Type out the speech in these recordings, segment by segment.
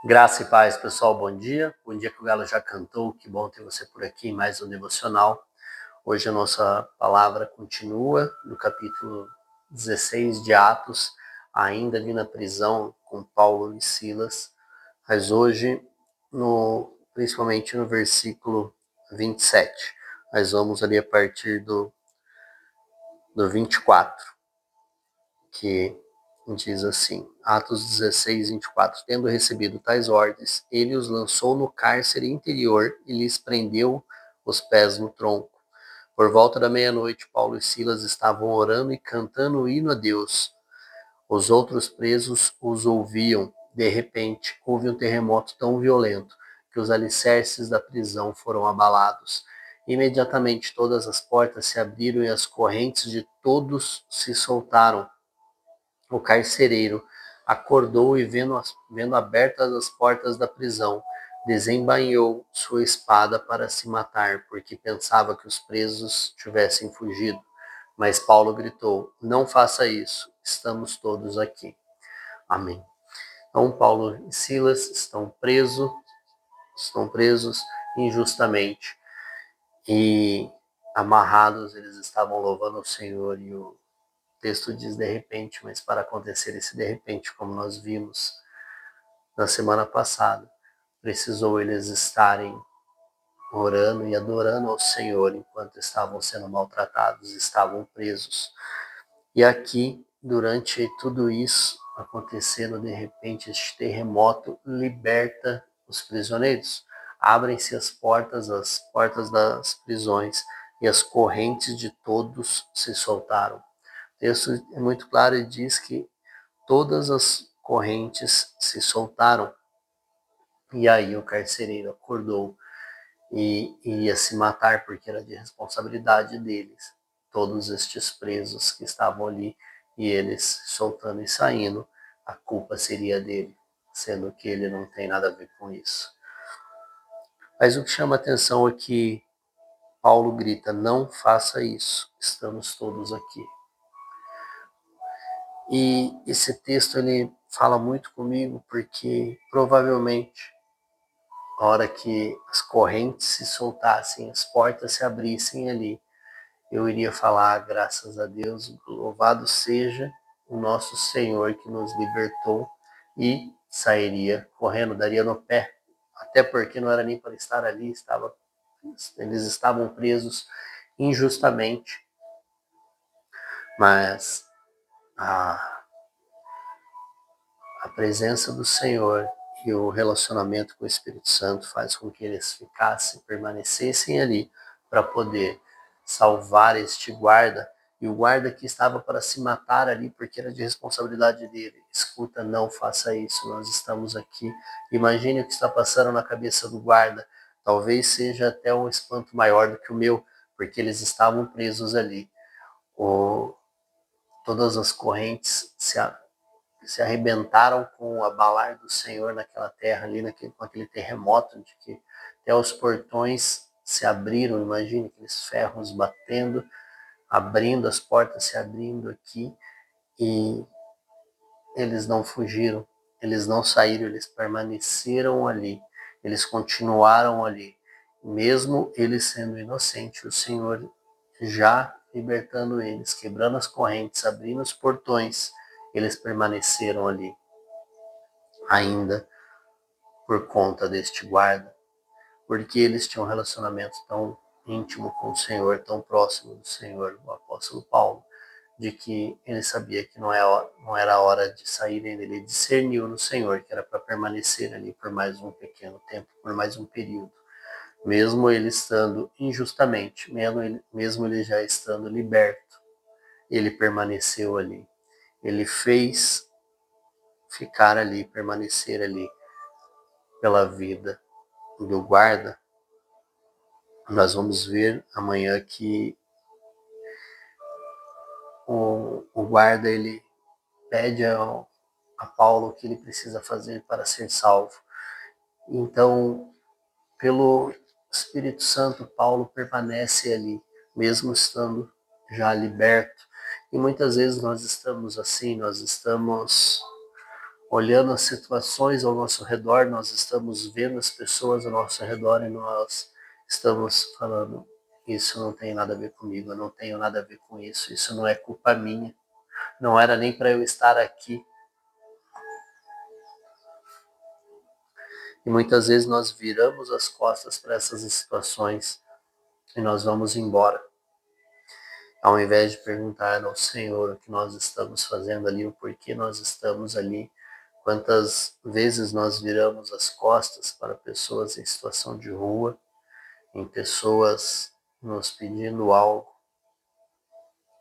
Graça e paz, pessoal, bom dia. Bom dia que o Galo já cantou, que bom ter você por aqui em mais um devocional. Hoje a nossa palavra continua no capítulo 16 de Atos, ainda ali na prisão com Paulo e Silas, mas hoje, principalmente no versículo 27. Nós vamos ali a partir do 24, que diz assim, Atos 16, 24. Tendo recebido tais ordens, ele os lançou no cárcere interior e lhes prendeu os pés no tronco. Por volta da meia-noite, Paulo e Silas estavam orando e cantando o hino a Deus. Os outros presos os ouviam. De repente, houve um terremoto tão violento que os alicerces da prisão foram abalados. Imediatamente todas as portas se abriram e as correntes de todos se soltaram. O carcereiro acordou e, vendo abertas as portas da prisão, desembainhou sua espada para se matar, porque pensava que os presos tivessem fugido. Mas Paulo gritou: não faça isso, estamos todos aqui. Amém. Então Paulo e Silas estão presos injustamente e amarrados. Eles estavam louvando o Senhor e o texto diz de repente, mas para acontecer esse de repente, como nós vimos na semana passada, precisou eles estarem orando e adorando ao Senhor enquanto estavam sendo maltratados, estavam presos. E aqui, durante tudo isso acontecendo, de repente, este terremoto liberta os prisioneiros. Abrem-se as portas das prisões, e as correntes de todos se soltaram. O texto é muito claro e diz que todas as correntes se soltaram. E aí o carcereiro acordou e ia se matar, porque era de responsabilidade deles, todos estes presos que estavam ali, e eles soltando e saindo, a culpa seria dele, sendo que ele não tem nada a ver com isso. Mas o que chama atenção é que Paulo grita: não faça isso, estamos todos aqui. E esse texto ele fala muito comigo, porque provavelmente a hora que as correntes se soltassem, as portas se abrissem ali, eu iria falar: graças a Deus, louvado seja o nosso Senhor que nos libertou, e sairia correndo, daria no pé, até porque não era nem para estar ali, eles estavam presos injustamente, mas a presença do Senhor e o relacionamento com o Espírito Santo faz com que eles permanecessem ali para poder salvar este guarda, e o guarda que estava para se matar ali porque era de responsabilidade dele. Escuta, não faça isso, nós estamos aqui. Imagine o que está passando na cabeça do guarda. Talvez seja até um espanto maior do que o meu, porque eles estavam presos ali. Todas as correntes se arrebentaram com o abalar do Senhor naquela terra ali, com aquele terremoto, de que até os portões se abriram. Imagine aqueles ferros batendo, abrindo, as portas se abrindo aqui, e eles não fugiram, eles não saíram, eles permaneceram ali, eles continuaram ali, mesmo eles sendo inocentes, o Senhor já libertando eles, quebrando as correntes, abrindo os portões, eles permaneceram ali, ainda por conta deste guarda, porque eles tinham um relacionamento tão íntimo com o Senhor, tão próximo do Senhor, o apóstolo Paulo, de que ele sabia que não era a hora de saírem dele. Ele discerniu no Senhor que era para permanecer ali por mais um pequeno tempo, por mais um período, mesmo ele estando injustamente, mesmo ele já estando liberto, ele permaneceu ali. Ele fez ficar ali, permanecer ali pela vida do guarda. Nós vamos ver amanhã que o guarda ele pede a Paulo o que ele precisa fazer para ser salvo. Então, pelo Espírito Santo, Paulo permanece ali, mesmo estando já liberto. E muitas vezes nós estamos assim, nós estamos olhando as situações ao nosso redor, nós estamos vendo as pessoas ao nosso redor e nós estamos falando, isso não tem nada a ver comigo, eu não tenho nada a ver com isso, isso não é culpa minha, não era nem para eu estar aqui. E muitas vezes nós viramos as costas para essas situações e nós vamos embora, ao invés de perguntar ao Senhor o que nós estamos fazendo ali, o porquê nós estamos ali. Quantas vezes nós viramos as costas para pessoas em situação de rua, em pessoas nos pedindo algo.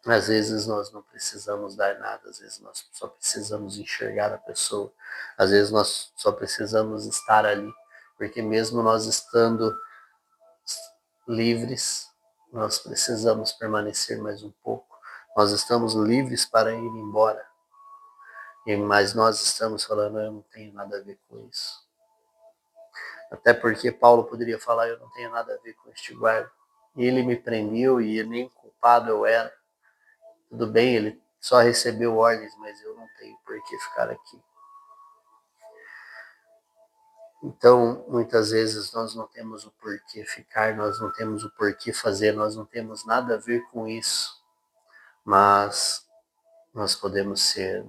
Às vezes nós não precisamos dar nada, às vezes nós só precisamos enxergar a pessoa, às vezes nós só precisamos estar ali, porque mesmo nós estando livres, nós precisamos permanecer mais um pouco. Nós estamos livres para ir embora, mas nós estamos falando, eu não tenho nada a ver com isso. Até porque Paulo poderia falar, eu não tenho nada a ver com este guarda. Ele me prendeu e nem culpado eu era. Tudo bem, ele só recebeu ordens, mas eu não tenho por que ficar aqui. Então, muitas vezes nós não temos o porquê ficar, nós não temos o porquê fazer, nós não temos nada a ver com isso. Mas nós podemos ser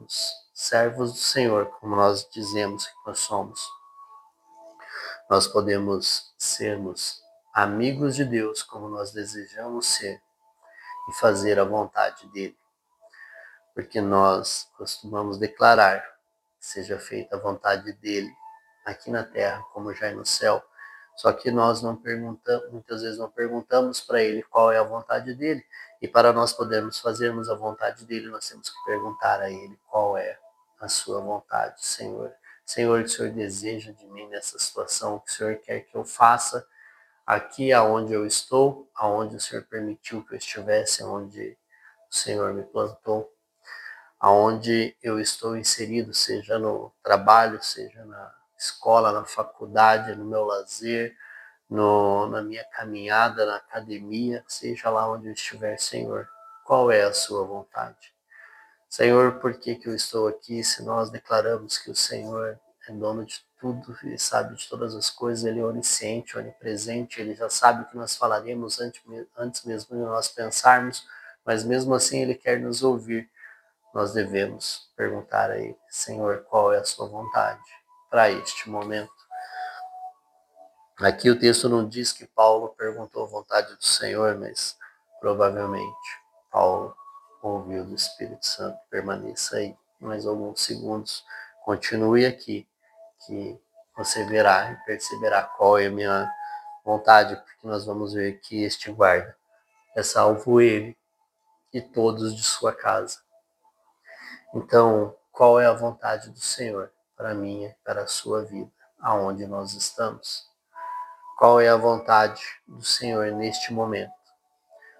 servos do Senhor, como nós dizemos que nós somos. Nós podemos sermos amigos de Deus, como nós desejamos ser, e fazer a vontade dele. Porque nós costumamos declarar que seja feita a vontade dele, aqui na terra, como já é no céu. Só que nós não perguntamos, muitas vezes não perguntamos para ele qual é a vontade dele. E para nós podermos fazermos a vontade dele, nós temos que perguntar a ele qual é a sua vontade, Senhor. Senhor, o que o Senhor deseja de mim nessa situação? O que o Senhor quer que eu faça aqui aonde eu estou, aonde o Senhor permitiu que eu estivesse, aonde o Senhor me plantou, aonde eu estou inserido, seja no trabalho, seja na escola, na faculdade, no meu lazer, na minha caminhada, na academia, seja lá onde eu estiver, Senhor, qual é a sua vontade? Senhor, por que eu estou aqui se nós declaramos que o Senhor é dono de tudo e sabe de todas as coisas, ele é onisciente, onipresente, ele já sabe o que nós falaremos antes mesmo de nós pensarmos, mas mesmo assim ele quer nos ouvir. Nós devemos perguntar a ele, Senhor, qual é a sua vontade para este momento? Aqui o texto não diz que Paulo perguntou a vontade do Senhor, mas provavelmente Paulo ouviu do Espírito Santo. Permaneça aí mais alguns segundos, continue aqui, que você verá e perceberá qual é a minha vontade, porque nós vamos ver que este guarda é salvo ele e todos de sua casa. Então, qual é a vontade do Senhor para mim e para a sua vida, aonde nós estamos? Qual é a vontade do Senhor neste momento?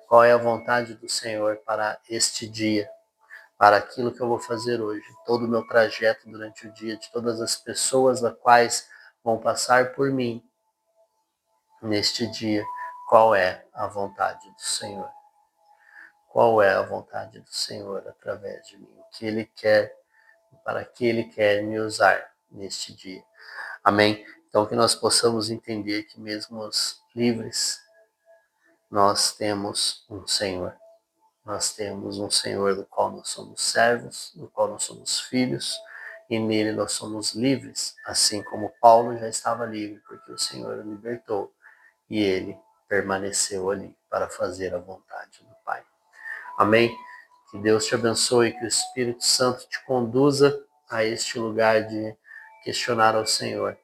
Qual é a vontade do Senhor para este dia, para aquilo que eu vou fazer hoje, todo o meu trajeto durante o dia, de todas as pessoas as quais vão passar por mim neste dia? Qual é a vontade do Senhor? Qual é a vontade do Senhor através de mim? O que Ele quer, para que Ele quer me usar neste dia? Amém? Então que nós possamos entender que mesmo os livres, nós temos um Senhor. Nós temos um Senhor do qual nós somos servos, do qual nós somos filhos, e nele nós somos livres, assim como Paulo já estava livre, porque o Senhor o libertou, e ele permaneceu ali para fazer a vontade do Pai. Amém? Que Deus te abençoe, que o Espírito Santo te conduza a este lugar de questionar ao Senhor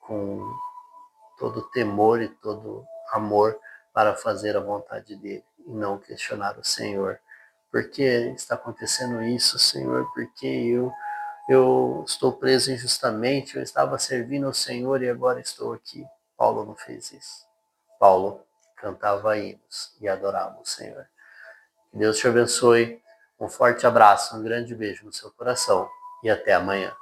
com todo temor e todo amor para fazer a vontade dele e não questionar o Senhor. Por que está acontecendo isso, Senhor? Porque eu estou preso injustamente, eu estava servindo ao Senhor e agora estou aqui. Paulo não fez isso. Paulo cantava hinos e adorava o Senhor. Que Deus te abençoe. Um forte abraço, um grande beijo no seu coração e até amanhã.